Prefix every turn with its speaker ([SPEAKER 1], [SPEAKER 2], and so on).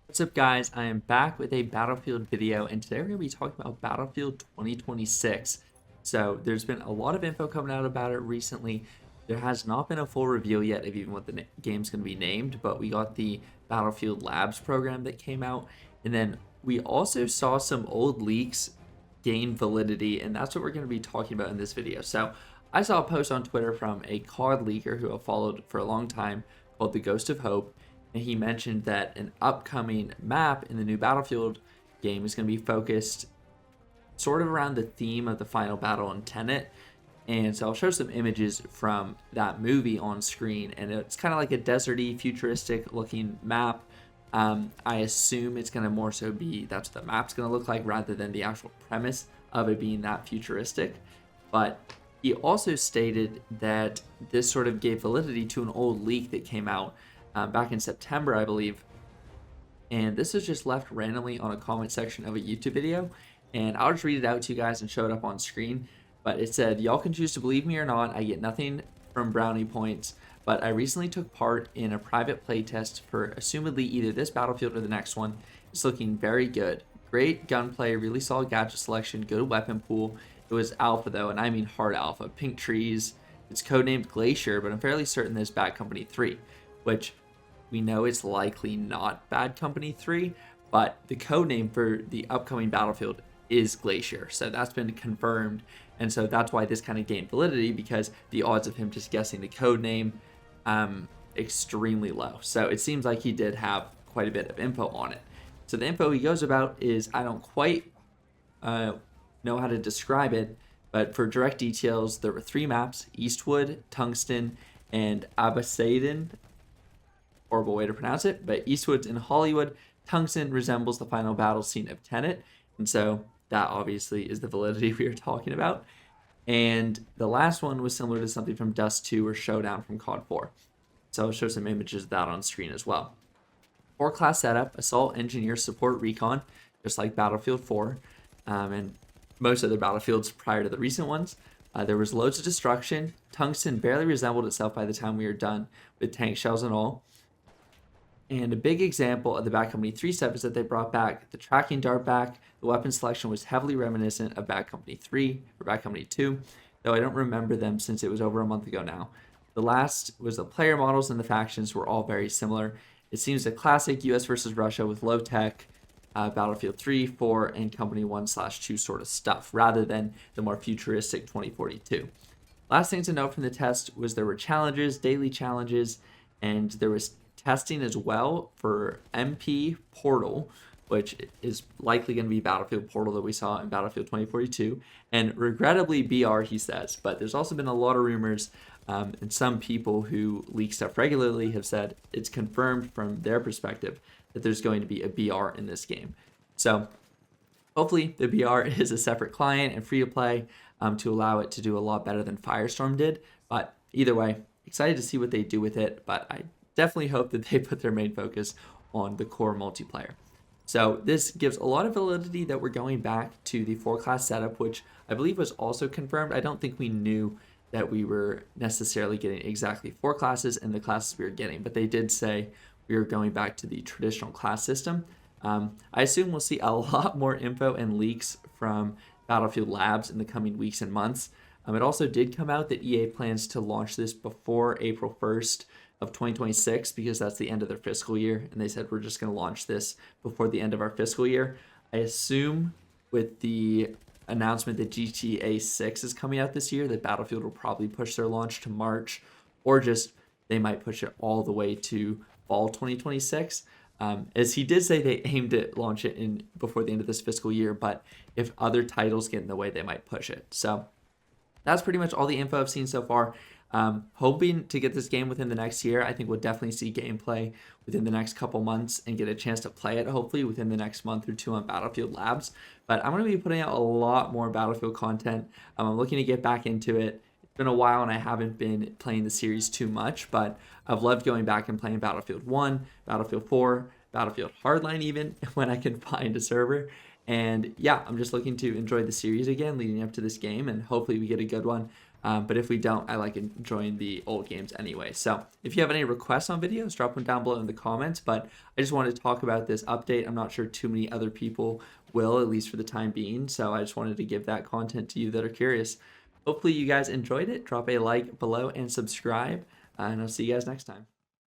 [SPEAKER 1] What's up, guys? I am back with a Battlefield video, and today we're going to be talking about Battlefield 2026. So there's been a lot of info coming out about it recently. There has not been a full reveal yet of even what the game's going to be named, but we got the Battlefield Labs program that came out, and then we also saw some old leaks gain validity, and that's what we're going to be talking about in this video. So I saw a post on Twitter from a COD leaker who I've followed for a long time called the Ghost of Hope, and he mentioned that an upcoming map in the new Battlefield game is going to be focused sort of around the theme of the final battle in Tenet. And so I'll show some images from that movie on screen, and it's kind of like a deserty, futuristic looking map. I assume it's going to more so be that's what the map's going to look like rather than the actual premise of it being that futuristic. But he also stated that this sort of gave validity to an old leak that came out back in September, I believe. And this is just left randomly on a comment section of a YouTube video. And I'll just read it out to you guys and show it up on screen. But it said, "Y'all can choose to believe me or not. I get nothing from brownie points. But I recently took part in a private playtest for assumedly either this Battlefield or the next one. It's looking very good. Great gunplay, really solid gadget selection, good weapon pool. It was alpha though, and I mean hard alpha. Pink trees. It's codenamed Glacier, but I'm fairly certain this Bad Company 3, which we know it's likely not Bad Company 3, but the code name for the upcoming Battlefield is Glacier. So that's been confirmed. And so that's why this kind of gained validity, because the odds of him just guessing the code name extremely low. So it seems like he did have quite a bit of info on it. So the info he goes about is, I don't quite know how to describe it, but for direct details, there were 3 maps: Eastwood, Tungsten, and Abasadin. Horrible way to pronounce it, but Eastwood's in Hollywood. Tungsten resembles the final battle scene of Tenet, and so that obviously is the validity we are talking about. And the last one was similar to something from Dust 2 or Showdown from COD 4. So I'll show some images of that on screen as well. 4-class setup: Assault, Engineer, Support, Recon, just like Battlefield 4, and most other Battlefields prior to the recent ones. There was loads of destruction. Tungsten barely resembled itself by the time we were done, with tank shells and all. And a big example of the Bad Company 3 stuff is that they brought back the tracking dart back. The weapon selection was heavily reminiscent of Bad Company 3 or Bad Company 2, though I don't remember them since it was over a month ago now. The last was the player models, and the factions were all very similar. It seems a classic US versus Russia with low tech, Battlefield 3, 4, and Company 1/2 sort of stuff, rather than the more futuristic 2042. Last thing to note from the test was there were challenges, daily challenges, and there was testing as well for MP Portal, which is likely going to be Battlefield Portal that we saw in Battlefield 2042, and regrettably BR, he says. But there's also been a lot of rumors, and some people who leak stuff regularly have said it's confirmed from their perspective that there's going to be a BR in this game. So hopefully the BR is a separate client and free to play, to allow it to do a lot better than Firestorm did. But either way, excited to see what they do with it, but I definitely hope that they put their main focus on the core multiplayer. So this gives a lot of validity that we're going back to the 4-class setup, which I believe was also confirmed. I don't think we knew that we were necessarily getting exactly 4 classes in the classes we were getting, but they did say we were going back to the traditional class system. I assume we'll see a lot more info and leaks from Battlefield Labs in the coming weeks and months. It also did come out that EA plans to launch this before April 1st of 2026, because that's the end of their fiscal year, and they said we're just going to launch this before the end of our fiscal year. I assume with the announcement that GTA 6 is coming out this year, that Battlefield will probably push their launch to March, or just they might push it all the way to fall 2026. As he did say, they aimed to launch it in before the end of this fiscal year, but if other titles get in the way, they might push it. So that's pretty much all the info I've seen so far. Hoping to get this game within the next year. I think we'll definitely see gameplay within the next couple months and get a chance to play it hopefully within the next month or 2 on Battlefield Labs. But I'm going to be putting out a lot more Battlefield content. I'm looking to get back into it. It's been a while and I haven't been playing the series too much, but I've loved going back and playing Battlefield 1, Battlefield 4, Battlefield Hardline even, when I can find a server. And yeah, I'm just looking to enjoy the series again leading up to this game, and hopefully we get a good one. But if we don't, I like enjoying the old games anyway. So if you have any requests on videos, drop them down below in the comments. But I just wanted to talk about this update. I'm not sure too many other people will, at least for the time being. So I just wanted to give that content to you that are curious. Hopefully you guys enjoyed it. Drop a like below and subscribe. And I'll see you guys next time.